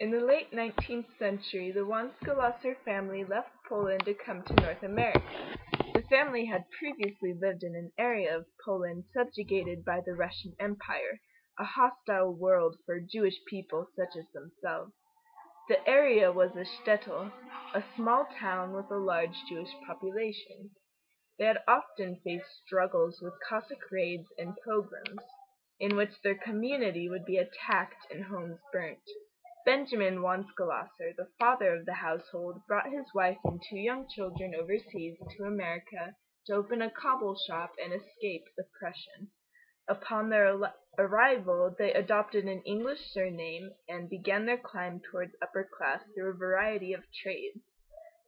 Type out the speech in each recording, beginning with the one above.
In the late 19th century, the Wanska-Losser family left Poland to come to North America. The family had previously lived in an area of Poland subjugated by the Russian Empire, a hostile world for Jewish people such as themselves. The area was a shtetl, a small town with a large Jewish population. They had often faced struggles with Cossack raids and pogroms, in which their community would be attacked and homes burnt. Benjamin Wanska-Losser, the father of the household, brought his wife and 2 young children overseas to America to open a cobble shop and escape oppression. Upon their arrival, they adopted an English surname and began their climb towards upper class through a variety of trades.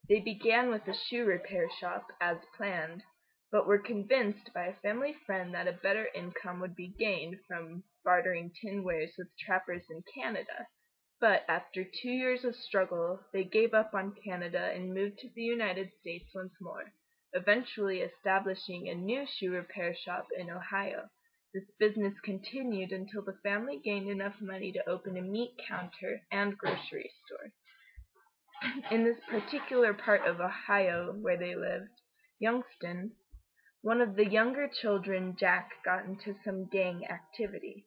They began with a shoe repair shop, as planned, but were convinced by a family friend that a better income would be gained from bartering tin wares with trappers in Canada. But after 2 years of struggle, they gave up on Canada and moved to the United States once more, eventually establishing a new shoe repair shop in Ohio. This business continued until the family gained enough money to open a meat counter and grocery store. In this particular part of Ohio where they lived, Youngston, one of the younger children, Jack, got into some gang activity,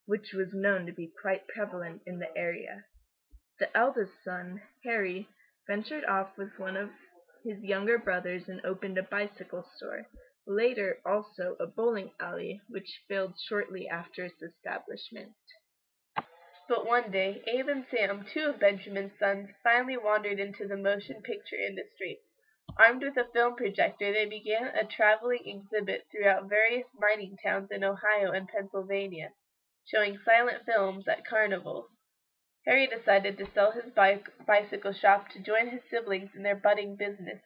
which was known to be quite prevalent in the area. The eldest son, Harry, ventured off with one of his younger brothers and opened a bicycle store, later also a bowling alley, which failed shortly after its establishment. But one day, Abe and Sam, 2 of Benjamin's sons, finally wandered into the motion picture industry. Armed with a film projector, they began a traveling exhibit throughout various mining towns in Ohio and Pennsylvania, showing silent films at carnivals. Harry decided to sell his bicycle shop to join his siblings in their budding business,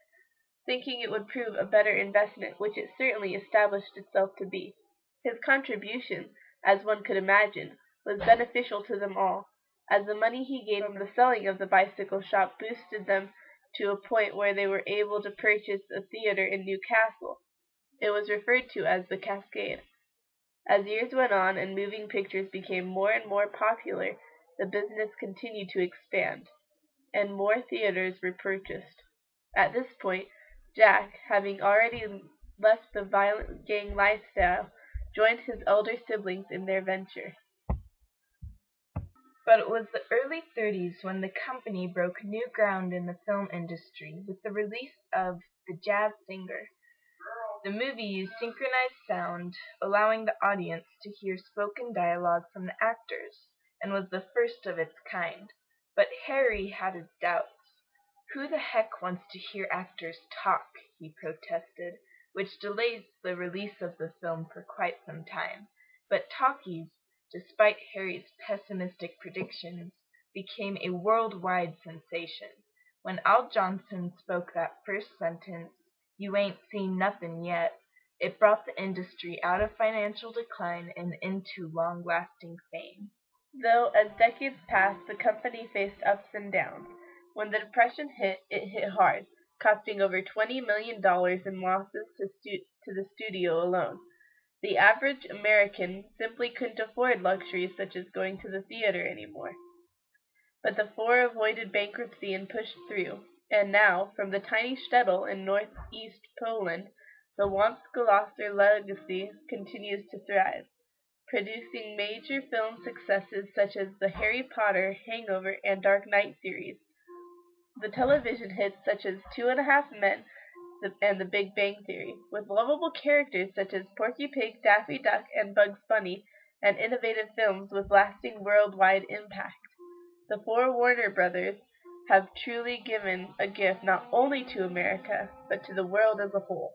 thinking it would prove a better investment, which it certainly established itself to be. His contribution, as one could imagine, was beneficial to them all, as the money he gained from the selling of the bicycle shop boosted them to a point where they were able to purchase a theater in Newcastle. It was referred to as the Cascade. As years went on and moving pictures became more and more popular, the business continued to expand, and more theaters were purchased. At this point, Jack, having already left the violent gang lifestyle, joined his elder siblings in their venture. But it was the early 30s when the company broke new ground in the film industry with the release of The Jazz Singer. The movie used synchronized sound, allowing the audience to hear spoken dialogue from the actors, and was the first of its kind. But Harry had his doubts. "Who the heck wants to hear actors talk?" he protested, which delayed the release of the film for quite some time. But talkies, despite Harry's pessimistic predictions, became a worldwide sensation. When Al Johnson spoke that first sentence, "You ain't seen nothing yet," it brought the industry out of financial decline and into long-lasting fame. Though, as decades passed, the company faced ups and downs. When the Depression hit, it hit hard, costing over $20 million in losses to the studio alone. The average American simply couldn't afford luxuries such as going to the theater anymore. But the 4 avoided bankruptcy and pushed through, and now, from the tiny shtetl in northeast Poland, the Wanska-Losser legacy continues to thrive, producing major film successes such as the Harry Potter, Hangover, and Dark Knight series. The television hits such as 2.5 Men and The Big Bang Theory, with lovable characters such as Porky Pig, Daffy Duck, and Bugs Bunny, and innovative films with lasting worldwide impact. The 4 Warner Brothers have truly given a gift not only to America, but to the world as a whole.